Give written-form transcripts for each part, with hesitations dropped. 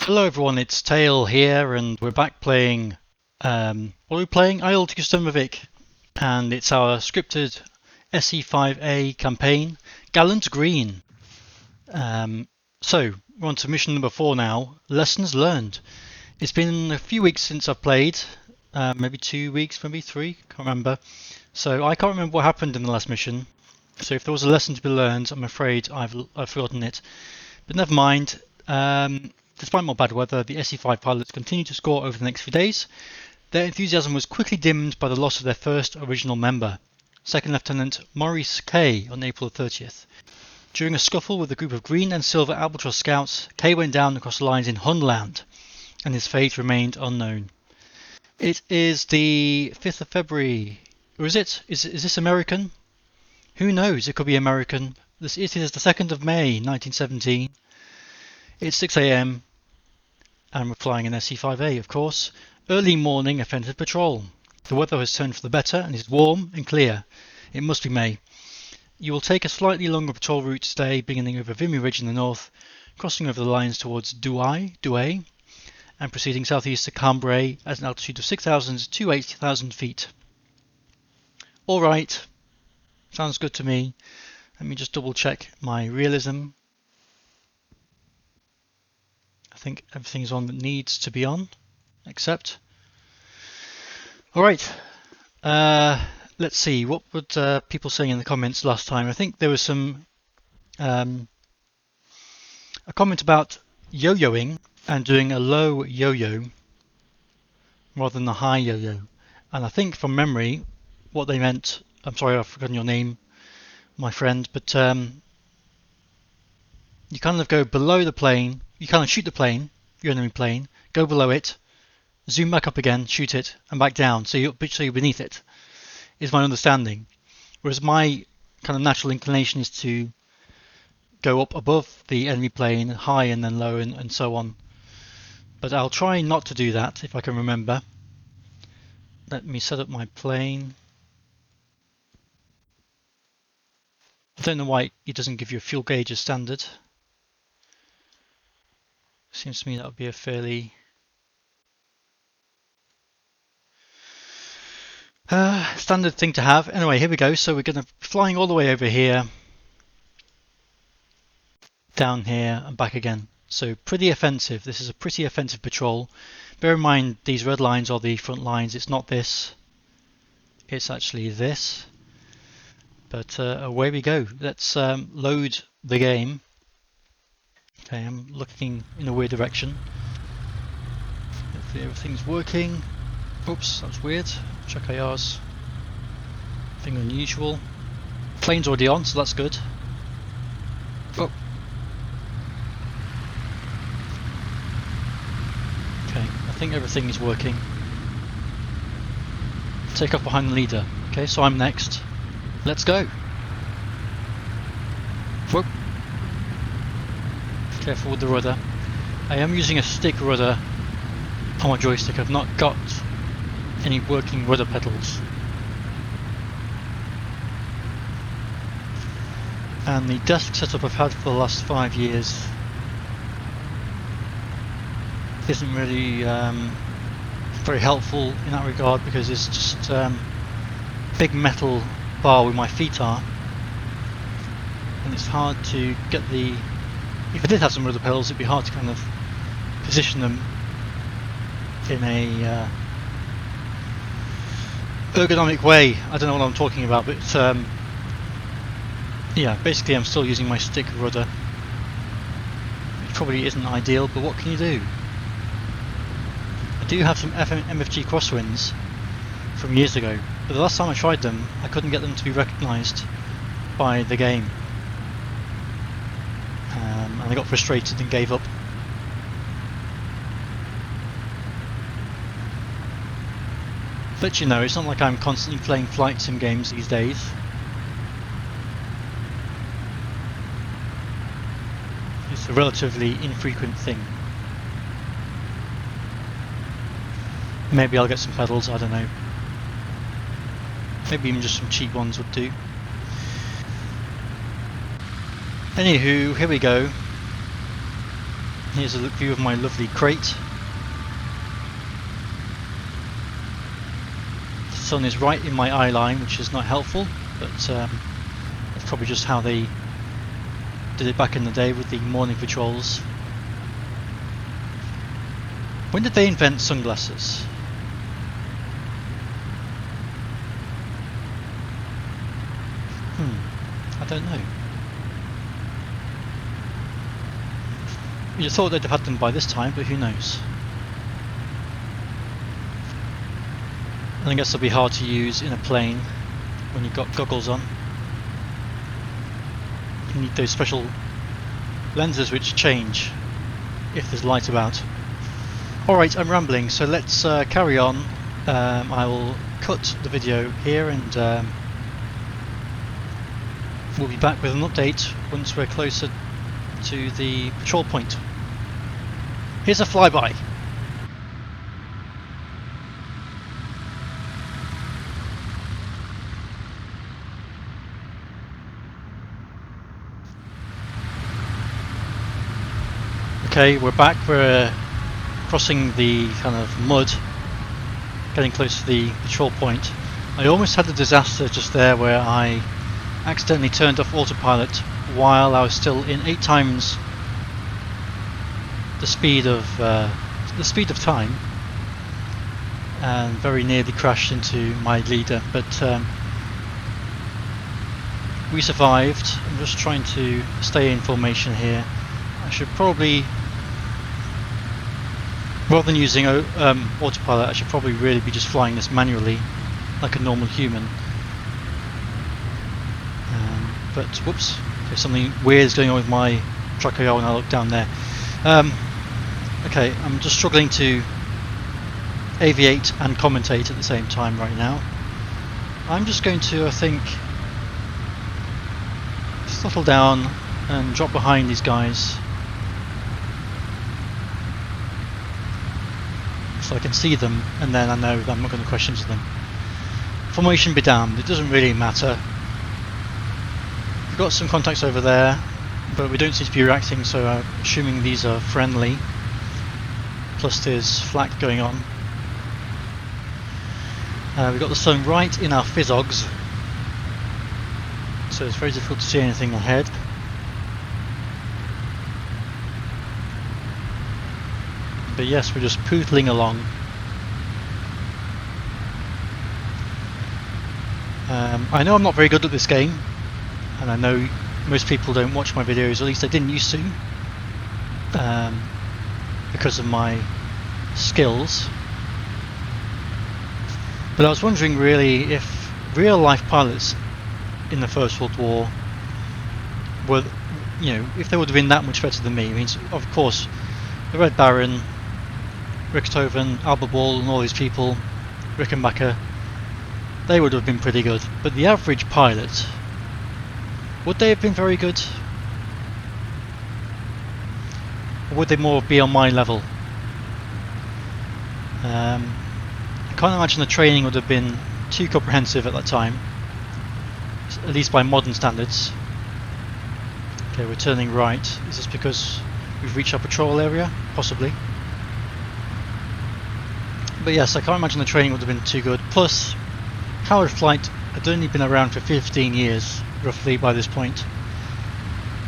Hello everyone, it's Tail here, and we're back playing, what are we playing? Il-2, and it's our scripted SE5A campaign, Gallant Green. So, we're on to mission number 4 now, Lessons Learned. It's been a few weeks since I've played, maybe 2 weeks, maybe 3, can't remember. So I can't remember what happened in the last mission, so if there was a lesson to be learned, I'm afraid I've forgotten it. But never mind. Despite more bad weather, the SE5 pilots continued to score over the next few days. Their enthusiasm was quickly dimmed by the loss of their first original member, Second Lieutenant Maurice Kay, on April 30th. During a scuffle with a group of green and silver Albatross scouts, Kay went down across the lines in Hunland, and his fate remained unknown. It is the 5th of February, or is it? Is this American? Who knows? It could be American. It is the 2nd of May, 1917. It's 6 AM, and we're flying an SE5A, of course. Early morning offensive patrol. The weather has turned for the better and is warm and clear. It must be May. You will take a slightly longer patrol route today, beginning over Vimy Ridge in the north, crossing over the lines towards Douai, and proceeding southeast to Cambrai at an altitude of 6,000 to 8,000 feet. Alright, sounds good to me. Let me just double check my realism. I think everything is on that needs to be on, except. Alright, let's see, what would people saying in the comments last time? I think there was some a comment about yo-yoing and doing a low yo-yo rather than a high yo-yo. And I think from memory, what they meant, I'm sorry I've forgotten your name, my friend, but you kind of go below the plane, you kind of shoot the plane, your enemy plane, go below it, zoom back up again, shoot it, and back down, so you're beneath it, is my understanding. Whereas my kind of natural inclination is to go up above the enemy plane, high and then low, and so on. But I'll try not to do that if I can remember. Let me set up my plane. I don't know why it doesn't give you a fuel gauge as standard. Seems to me that would be a fairly standard thing to have. Anyway, here we go. So we're going to be flying all the way over here, down here and back again. So pretty offensive. This is a pretty offensive patrol. Bear in mind these red lines are the front lines. It's not this. It's actually this. But away we go. Let's load the game. Okay, I'm looking in a weird direction. Hopefully everything's working. Oops, that was weird. Check IRs. Nothing unusual. Plane's already on, so that's good. Oh. Okay, I think everything is working. Take off behind the leader. Okay, so I'm next. Let's go. Whoop. Careful with the rudder. I am using a stick rudder on my joystick. I've not got any working rudder pedals. And the desk setup I've had for the last 5 years isn't really very helpful in that regard, because it's just big metal bar where my feet are, and it's hard to get the. If I did have some rudder pedals, it'd be hard to kind of position them in a ergonomic way. I don't know what I'm talking about, but yeah, basically I'm still using my stick rudder, which probably isn't ideal, but what can you do? I do have some MFG crosswinds from years ago, but the last time I tried them, I couldn't get them to be recognised by the game. And I got frustrated and gave up. But you know, it's not like I'm constantly playing flight sim games these days. It's a relatively infrequent thing. Maybe I'll get some pedals, I don't know. Maybe even just some cheap ones would do. Anywho, here we go. Here's a view of my lovely crate. The sun is right in my eye line, which is not helpful, but that's probably just how they did it back in the day with the morning patrols. When did they invent sunglasses? I don't know. You'd thought they'd have had them by this time, but who knows? And I guess they'll be hard to use in a plane when you've got goggles on. You need those special lenses which change if there's light about. Alright, I'm rambling, so let's carry on. I will cut the video here and we'll be back with an update once we're closer to the patrol point. Here's a flyby. Okay, we're back. We're crossing the kind of mud, getting close to the patrol point. I almost had a disaster just there where I accidentally turned off autopilot while I was still in 8 times the speed of time, and very nearly crashed into my leader, but we survived. I'm just trying to stay in formation here. I should probably, rather than using autopilot, I should probably really be just flying this manually like a normal human. But whoops, there's something weird is going on with my Tracker when I look down there. Okay, I'm just struggling to aviate and commentate at the same time right now. I'm just going to, I think, throttle down and drop behind these guys so I can see them, and then I know that I'm not going to question them. Formation be damned, it doesn't really matter. We've got some contacts over there, but we don't seem to be reacting, so I'm assuming these are friendly. Plus there's flak going on. We've got the sun right in our physogs, so it's very difficult to see anything ahead. But yes, we're just pootling along. I know I'm not very good at this game, and I know most people don't watch my videos, at least they didn't used to, because of my skills. But I was wondering really if real life pilots in the First World War were, you know, if they would have been that much better than me. I mean, of course, the Red Baron, Richthofen, Albert Ball and all these people, Rickenbacker, they would have been pretty good. But the average pilot, would they have been very good? Or would they more be on my level? I can't imagine the training would have been too comprehensive at that time, at least by modern standards. Okay, we're turning right. Is this because we've reached our patrol area? Possibly. But yes, I can't imagine the training would have been too good. Plus, Howard Flight had only been around for 15 years, roughly, by this point.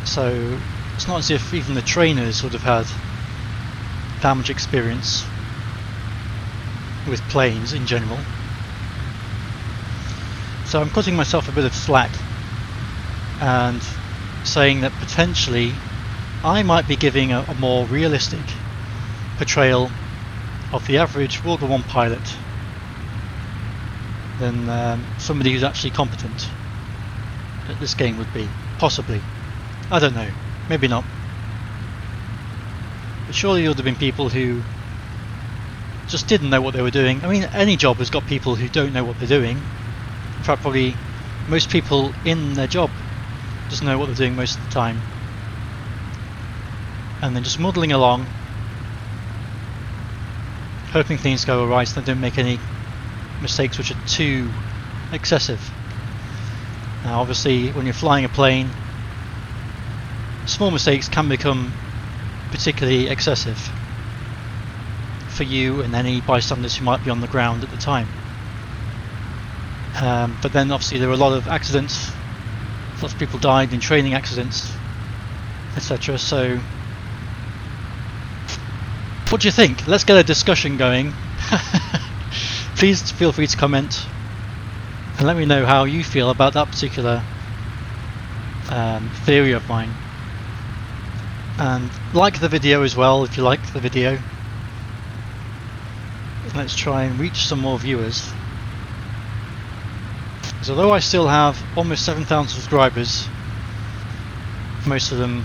So it's not as if even the trainers would have had that much experience with planes in general. So I'm cutting myself a bit of slack and saying that potentially I might be giving a more realistic portrayal of the average World War I pilot than somebody who's actually competent at this game would be. Possibly. I don't know. Maybe not. But surely there would have been people who just didn't know what they were doing. I mean, any job has got people who don't know what they're doing. In fact, probably most people in their job just know what they're doing most of the time. And then just muddling along, hoping things go alright so they don't make any mistakes which are too excessive. Now obviously when you're flying a plane, small mistakes can become particularly excessive for you and any bystanders who might be on the ground at the time. But then obviously there were a lot of accidents, lots of people died in training accidents, etc. So what do you think? Let's get a discussion going. Please feel free to comment and let me know how you feel about that particular theory of mine. And like the video as well if you like the video. Let's try and reach some more viewers. Because although I still have almost 7,000 subscribers, most of them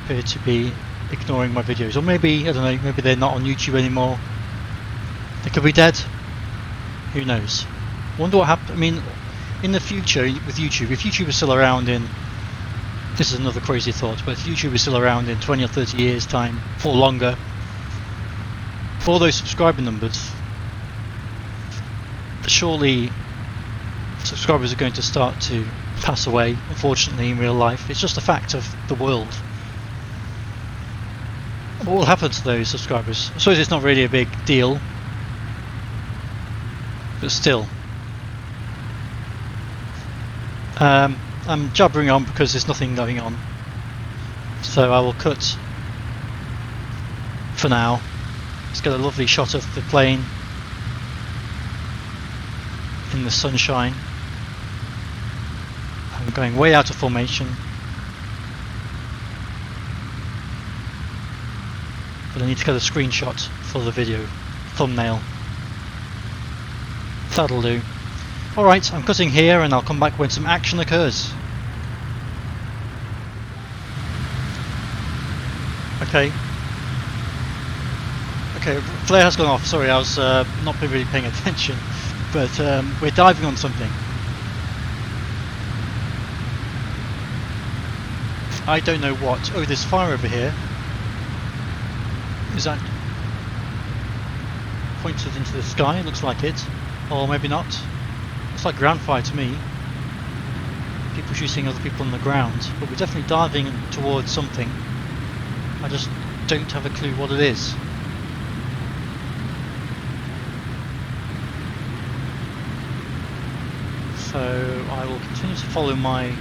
appear to be ignoring my videos. Or maybe, I don't know, maybe they're not on YouTube anymore. They could be dead. Who knows? I wonder what happened. I mean, in the future with YouTube, if YouTube is still around in, this is another crazy thought, but if YouTube is still around in 20 or 30 years time or longer, for those subscriber numbers, surely subscribers are going to start to pass away, unfortunately, in real life. It's just a fact of the world. What will happen to those subscribers? I suppose it's not really a big deal, but still. I'm jabbering on because there's nothing going on, so I will cut for now. Let's get a lovely shot of the plane in the sunshine. I'm going way out of formation, but I need to get a screenshot for the video thumbnail. That'll do. Alright, I'm cutting here and I'll come back when some action occurs. Okay. Okay, flare has gone off. Sorry, I was not really paying attention. But we're diving on something. I don't know what. Oh, there's fire over here. Is that pointed into the sky? Looks like it. Or maybe not. Looks like ground fire to me. People shooting other people on the ground. But we're definitely diving towards something. I just don't have a clue what it is. So I will continue to follow my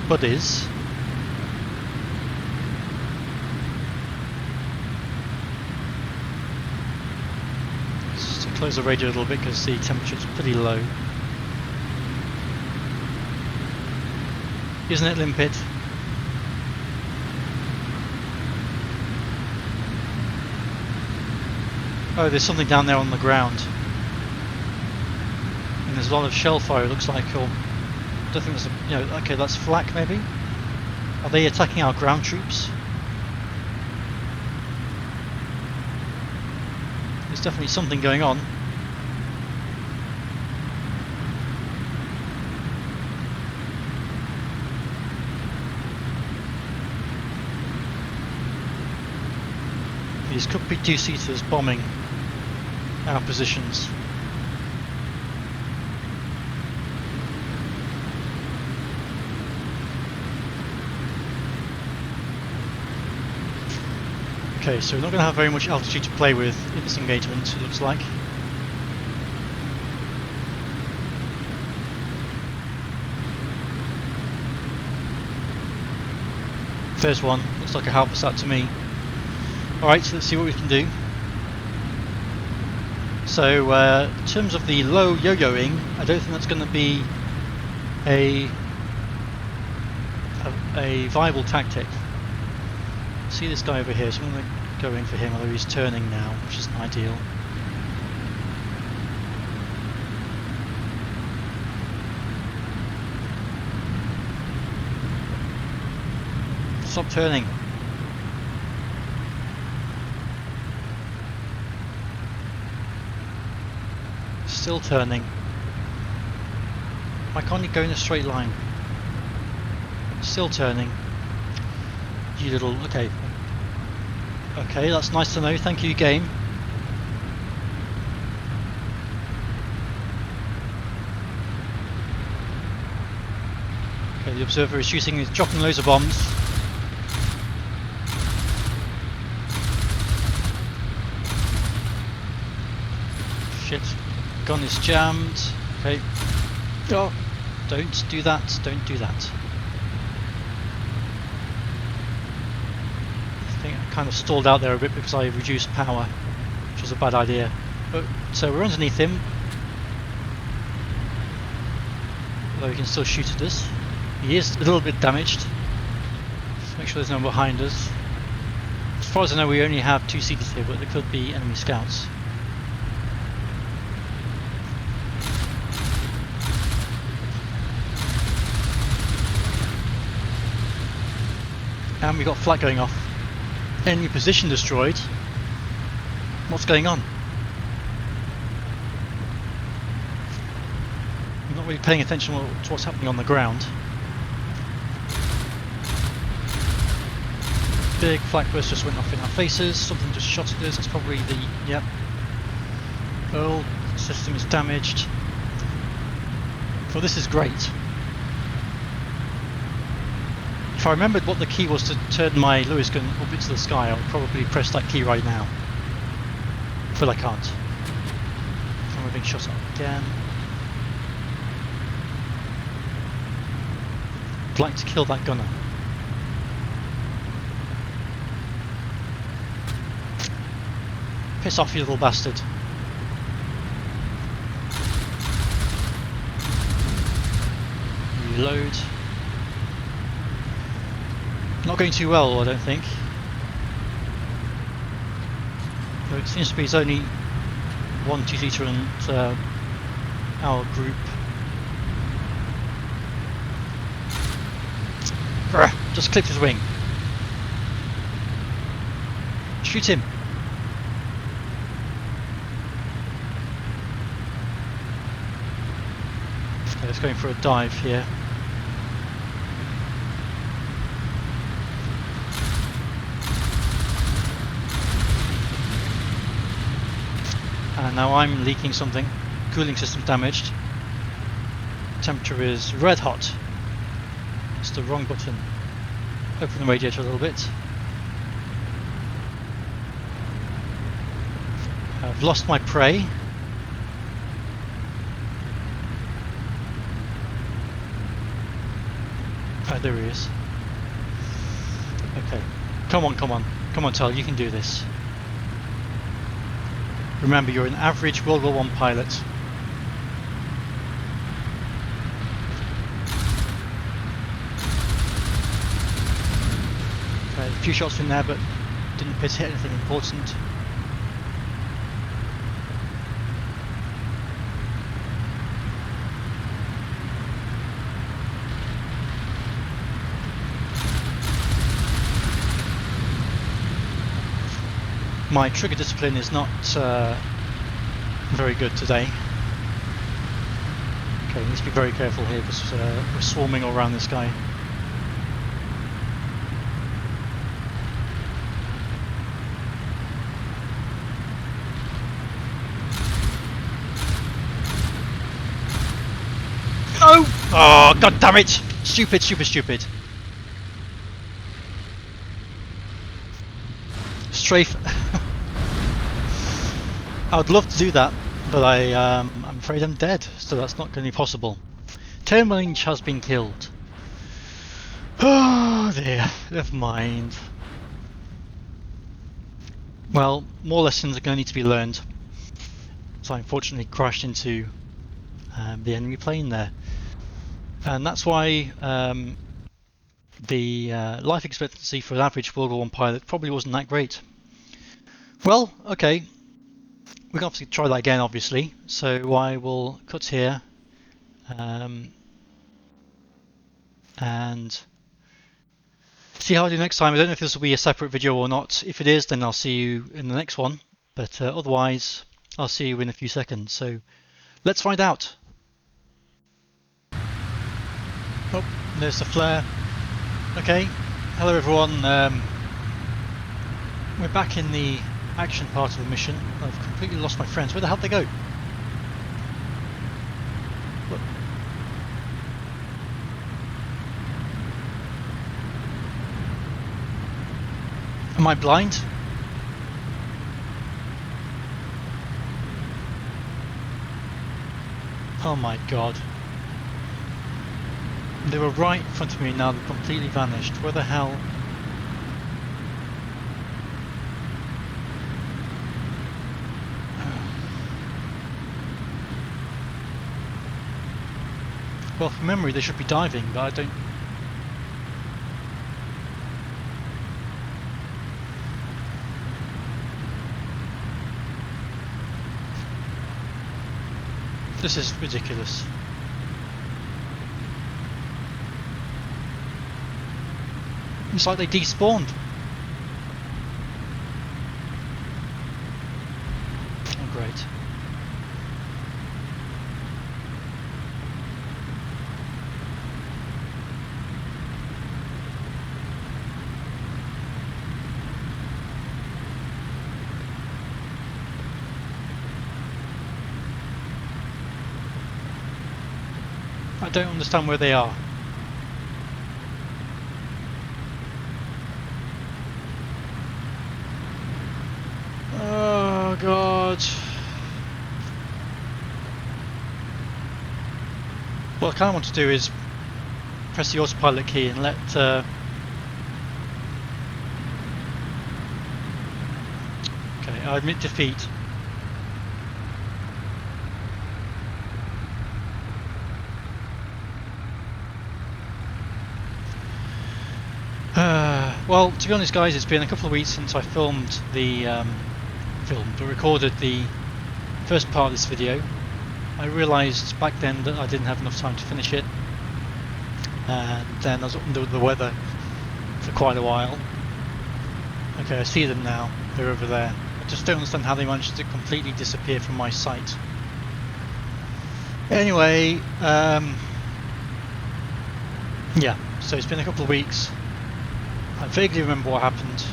buddies. Just to close the radio a little bit because the temperature is pretty low. Isn't it limpid? Oh, there's something down there on the ground. And there's a lot of shell fire, it looks like, or I don't think there's a, you know, okay, that's flak maybe? Are they attacking our ground troops? There's definitely something going on. These could be two-seaters bombing our positions. Okay, so we're not going to have very much altitude to play with in this engagement, it looks like. There's one, looks like a half-sat to me. Alright, so let's see what we can do. So, in terms of the low yo-yoing, I don't think that's going to be a viable tactic. See this guy over here, so I'm going to go in for him, although he's turning now, which isn't ideal. Stop turning. Still turning. Why can't you go in a straight line? Still turning. You little... okay. Okay, that's nice to know, thank you game. Okay, the observer is shooting, he's dropping loads of bombs. shit. Gun is jammed. Okay. Oh, don't do that. Don't do that. I think I kind of stalled out there a bit because I reduced power, which was a bad idea. But, so we're underneath him. Although he can still shoot at us. He is a little bit damaged. Just make sure there's no one behind us. As far as I know, we only have 2 seaters here, but there could be enemy scouts. And we got flak going off. Enemy position destroyed. What's going on? I'm not really paying attention to what's happening on the ground. Big flak burst just went off in our faces. Something just shot at us. That's probably the... Yep. Oil system is damaged. Well, this is great. If I remembered what the key was to turn my Lewis gun up into the sky, I would probably press that key right now. But I can't. And we're being shot at again. I'd like to kill that gunner. Piss off, you little bastard. Reload. Not going too well, I don't think. Though it seems to be it's only 1 2-seater and our group. Just clipped his wing. Shoot him. Okay, let's go for a dive here. And now I'm leaking something. Cooling system damaged. Temperature is red hot. It's the wrong button. Open the radiator a little bit. I've lost my prey. Oh, there he is. Okay. Come on, come on. Come on, Tal, you can do this. Remember, you're an average World War I pilot. Okay, a few shots in there, but didn't hit anything important. My trigger discipline is not very good today. Okay, need to be very careful here because we're swarming all around this guy. No! Oh, god damn it! Stupid, stupid, stupid. Strafe. I would love to do that, but I'm afraid I'm dead, so that's not going to be possible. Terminal has been killed. Oh dear, never mind. Well, more lessons are going to need to be learned. So I unfortunately crashed into the enemy plane there. And that's why the life expectancy for an average World War I pilot probably wasn't that great. Well, okay. We can obviously try that again, obviously. So I will cut here and see how I do next time. I don't know if this will be a separate video or not. If it is, then I'll see you in the next one. But otherwise, I'll see you in a few seconds. So let's find out. Oh, there's the flare. Okay, hello everyone. We're back in the action part of the mission. I've completely lost my friends. Where the hell did they go? What? Am I blind? Oh my god. They were right in front of me, now they've completely vanished. Where the hell? Well, from memory they should be diving, but I don't... This is ridiculous. It's like they despawned. Oh, great. I don't understand where they are. Oh god. What I kind of want to do is press the autopilot key and let okay, I admit defeat. Well, to be honest guys, it's been a couple of weeks since I filmed the recorded the first part of this video. I realised back then that I didn't have enough time to finish it, and then I was under the weather for quite a while. Okay, I see them now, they're over there. I just don't understand how they managed to completely disappear from my sight. Anyway, yeah, so it's been a couple of weeks. I vaguely remember what happened.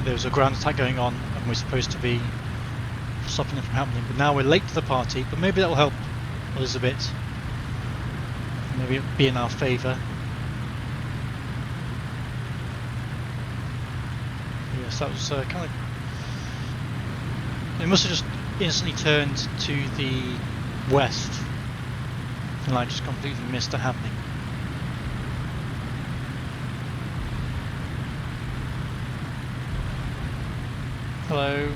There was a ground attack going on and we're supposed to be stopping it from happening, but now we're late to the party, but maybe that will help us a bit. Maybe it'll be in our favour. Yes, that was kind of... It must have just instantly turned to the west and I just completely missed it happening. Hello.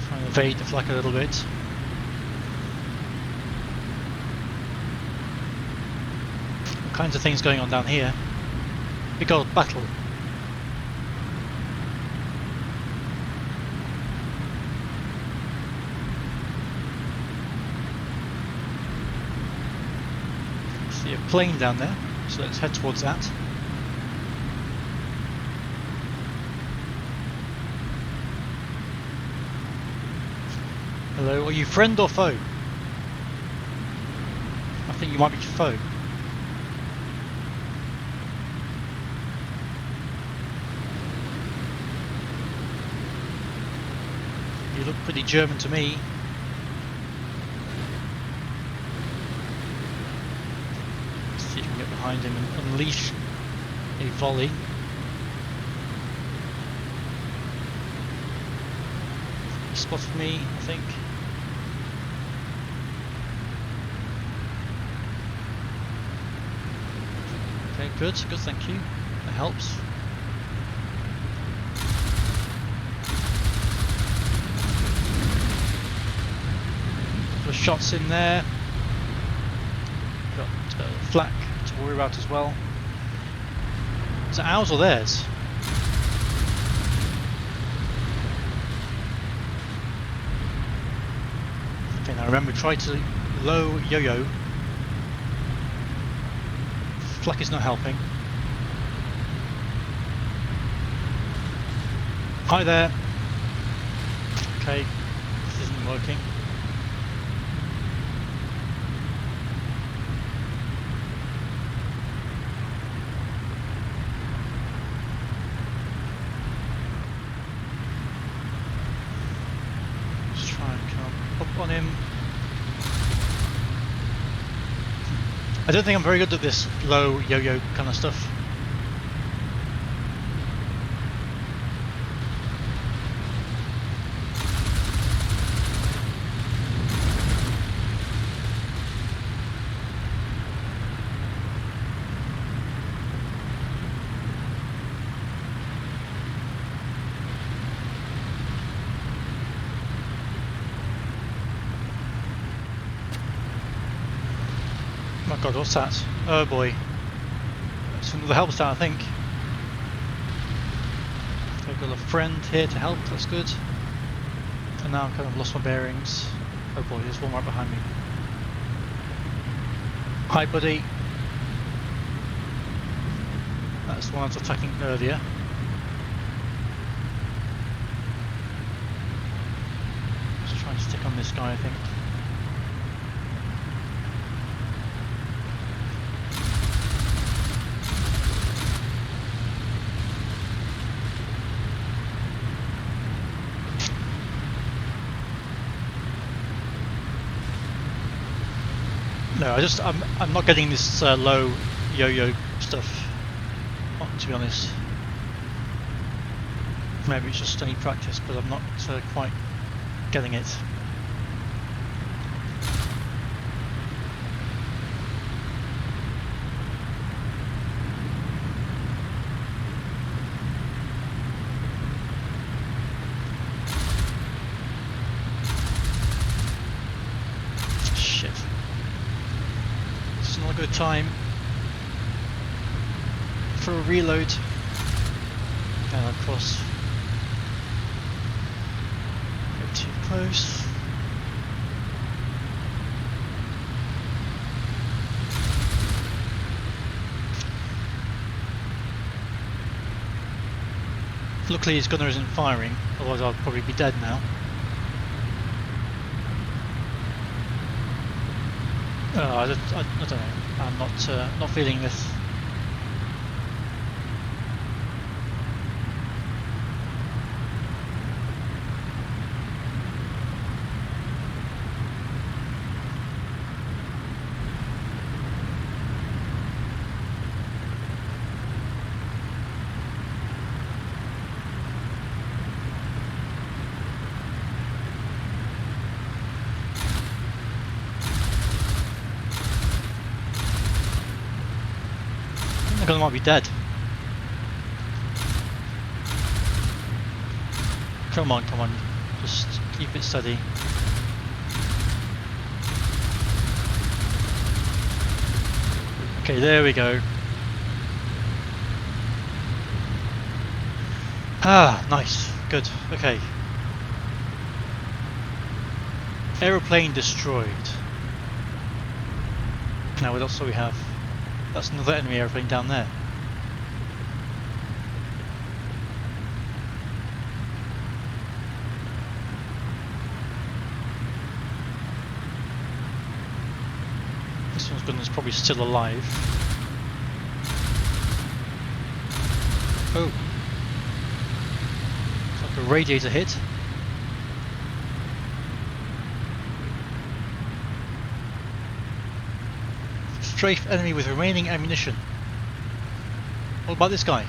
Trying to evade the flak a little bit. All kinds of things going on down here. Big old battle. See a plane down there, so let's head towards that. Hello, are you friend or foe? I think you might be foe. You look pretty German to me. Let's see if we can get behind him and unleash a volley. He spotted me, I think. Okay, good, thank you. That helps. Couple of shots in there. Got flak to worry about as well. Is it ours or theirs? Okay, now remember, try to low yo-yo. Flak is not helping. Hi there. Okay, this isn't working. Let's try and come up on him. I don't think I'm very good at this low yo-yo kind of stuff. Oh god, what's that? Oh boy. It's another help stat, I think. I've got a friend here to help, that's good. And now I've kind of lost my bearings. Oh boy, there's one right behind me. Hi buddy. That's the one I was attacking earlier. Just trying to stick on this guy, I think. No, I'm not getting this low yo-yo stuff, to be honest. Maybe it's just any practice, but I'm not quite getting it. Shit. It's not a good time for a reload. And of course, go too close. Luckily his gunner isn't firing, otherwise I'd probably be dead now. I don't know. I'm not feeling this. I might be dead. Come on, just keep it steady. Okay, there we go. Ah, nice, good, okay. Aeroplane destroyed. Now what else do we have? That's another enemy airplane down there. This one's gunner's probably still alive. Oh. It's like a radiator hit. Strafe enemy with remaining ammunition. What about this guy?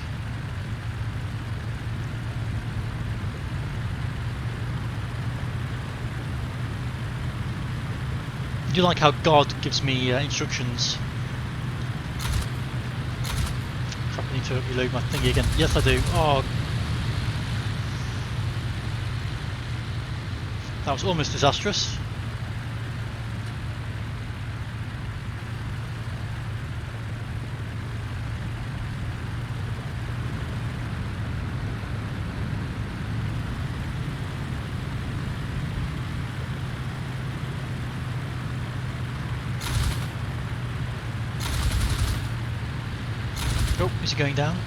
I do like how God gives me instructions. Crap, I need to reload my thingy again. Yes I do. Oh. That was almost disastrous. Oh, is he going down?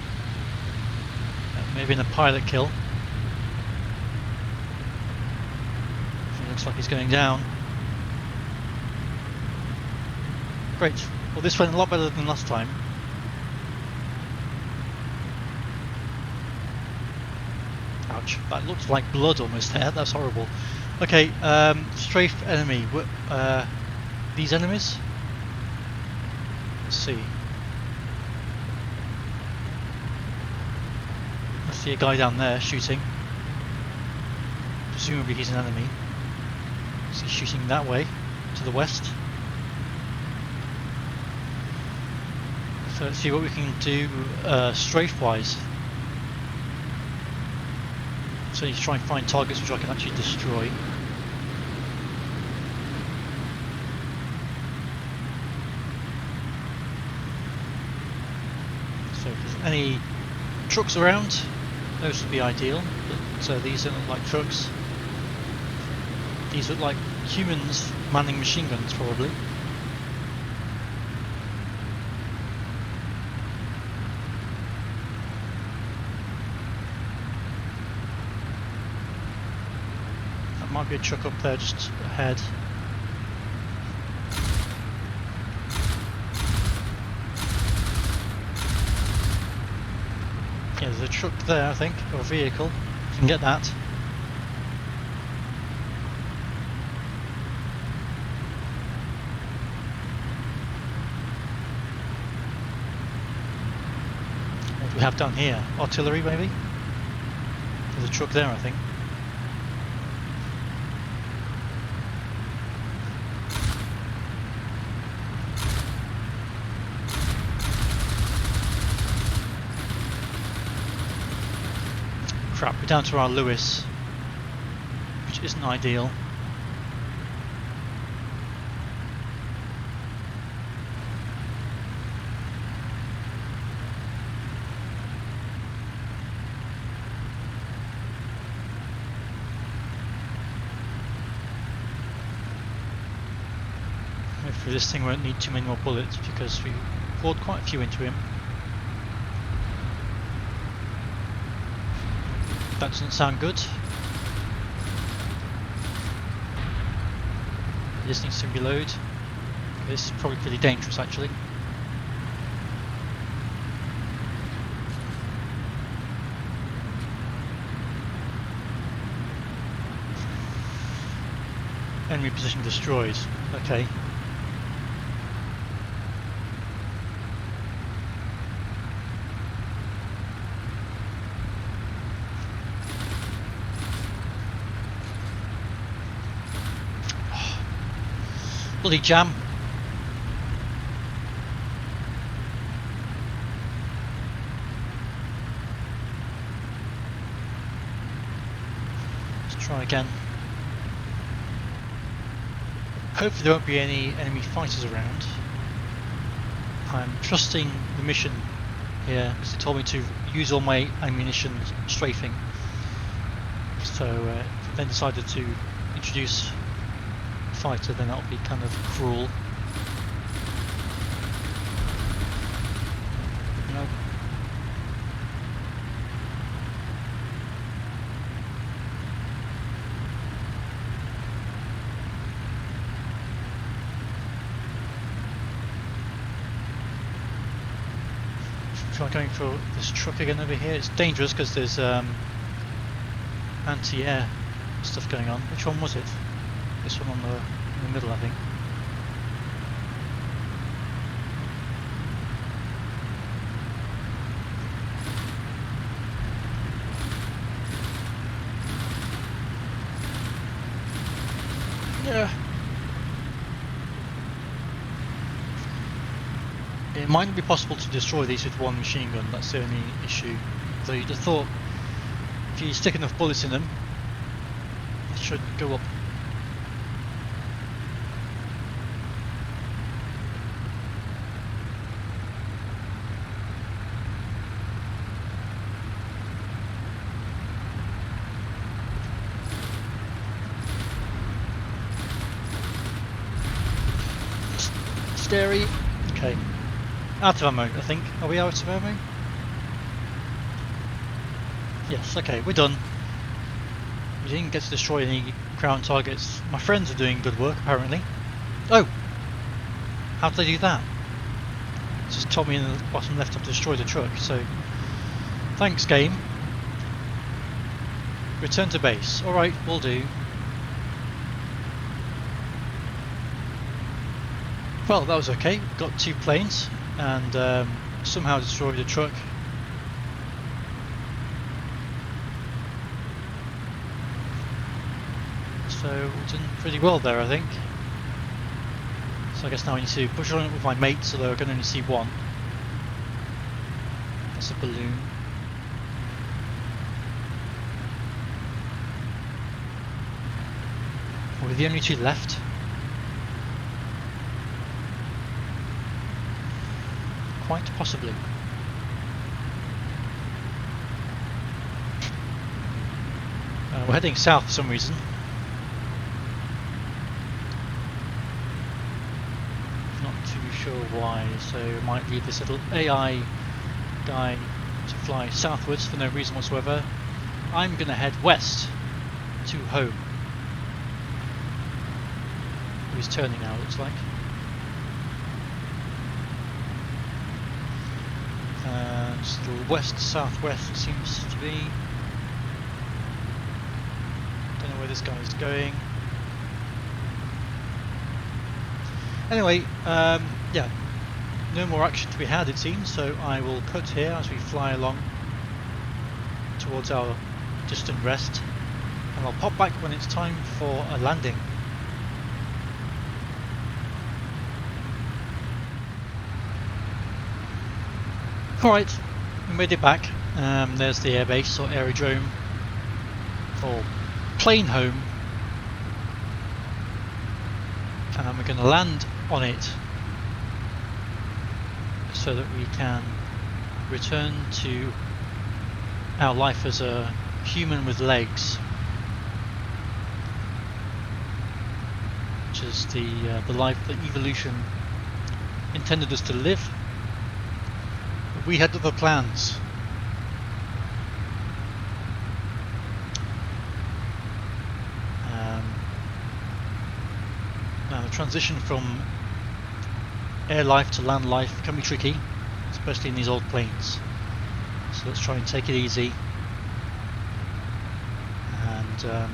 Maybe in a pilot kill. It looks like he's going down. Great. Well, this went a lot better than last time. Ouch. That looks like blood almost there. That's horrible. Okay, strafe enemy. These enemies? Let's see. See a guy down there shooting. Presumably he's an enemy. So he's shooting that way, to the west. So let's see what we can do strafe-wise. So I need to try and find targets which I can actually destroy. So if there's any trucks around, those would be ideal, but these don't look like trucks. These look like humans manning machine guns, probably. That might be a truck up there just ahead. Yeah, there's a truck there, I think, or a vehicle. You can get that. What do we have down here? Artillery, maybe? There's a truck there, I think. Crap, we're down to our Lewis, which isn't ideal. Hopefully this thing won't need too many more bullets because we poured quite a few into him. That doesn't sound good. This needs to reload. This is probably pretty dangerous actually. Enemy position destroyed. Okay. Bloody jam. Let's try again. Hopefully there won't be any enemy fighters around. I'm trusting the mission here because they told me to use all my ammunition strafing. So if they decided to introduce fighter, then that would be kind of cruel. No. Try going for this truck again over here. It's dangerous because there's anti-air stuff going on. Which one was it? This one in the middle, I think. Yeah. It might not be possible to destroy these with one machine gun, that's the only issue. Though you'd have thought if you stick enough bullets in them, it should go up. Scary. Okay. Out of ammo, I think. Are we out of ammo? Yes, okay, we're done. We didn't get to destroy any ground targets. My friends are doing good work, apparently. Oh! How did they do that? It just told me in the bottom left I've destroyed a truck, so... Thanks, game. Return to base. Alright, will do. Well, that was okay. Got 2 planes and somehow destroyed a truck. So we've done pretty well there, I think. So I guess now I need to push on it with my mates, although I can only see one. That's a balloon. Are we the only 2 left? Quite possibly. We're heading south for some reason. Not too sure why, so I might leave this little AI guy to fly southwards for no reason whatsoever. I'm going to head west to home. He's turning now, looks like. Just a little west-southwest it seems to be. Don't know where this guy is going. Anyway, yeah, no more action to be had it seems, so I will cut here as we fly along towards our distant rest, and I'll pop back when it's time for a landing. Alright, we made it back. There's the airbase or aerodrome, or plane home, and we're going to land on it so that we can return to our life as a human with legs, which is the life that evolution intended us to live. But we had other plans. Now the transition from air life to land life can be tricky, especially in these old planes. So let's try and take it easy and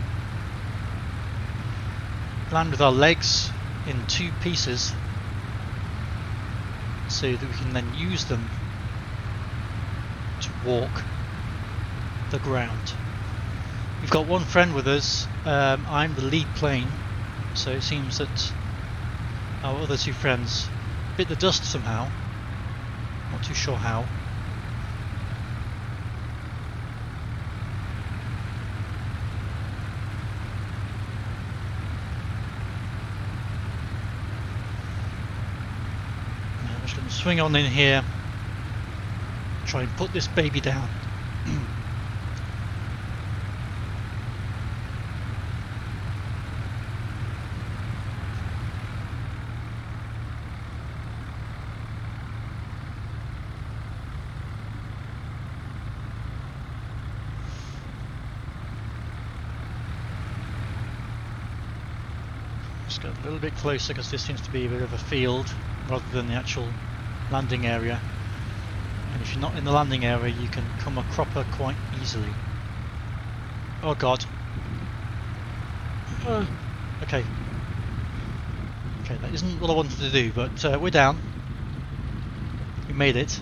land with our legs in two pieces so that we can then use them to walk the ground. We've got one friend with us. I'm the lead plane, so it seems that our other two friends bit the dust somehow. Not too sure how. I'm just going to swing on in here, try and put this baby down. Just get a little bit closer because this seems to be a bit of a field rather than the actual landing area. And if you're not in the landing area, you can come a cropper quite easily. Oh god. Okay. Okay, that isn't what I wanted to do, but we're down. We made it.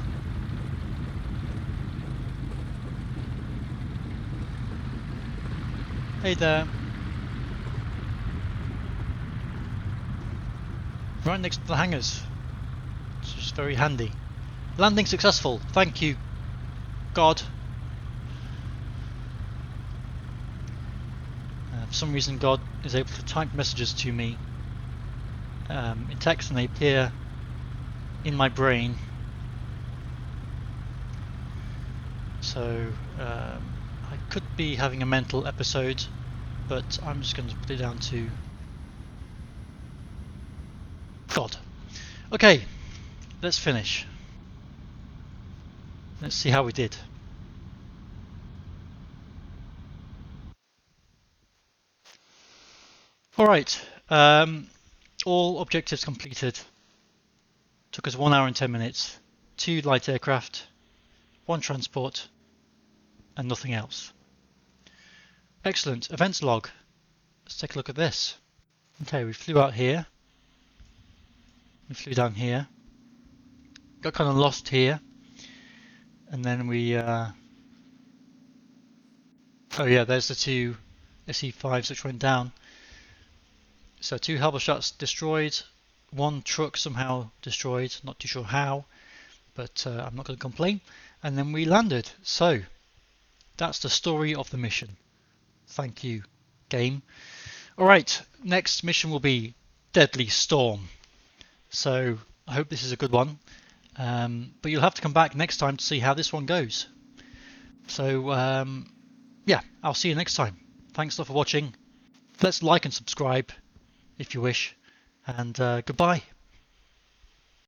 Hey there. Right next to the hangars. It's just very handy. Landing successful. Thank you, God. For some reason God is able to type messages to me in text, and they appear in my brain. So I could be having a mental episode, but I'm just going to put it down to God. Okay, let's finish. Let's see how we did. Alright, all objectives completed. Took us 1 hour and 10 minutes. 2 light aircraft, 1 transport, and nothing else. Excellent. Events log. Let's take a look at this. Okay, we flew out here. We flew down here. Got kind of lost here. And then we... oh yeah, there's the 2 SE5s which went down. So 2 Halberstats destroyed. 1 truck somehow destroyed. Not too sure how. But I'm not going to complain. And then we landed. So, that's the story of the mission. Thank you, game. Alright, next mission will be Deadly Storm. So I hope this is a good one. But you'll have to come back next time to see how this one goes. So yeah, I'll see you next time. Thanks a lot for watching. Let's like and subscribe if you wish, and goodbye.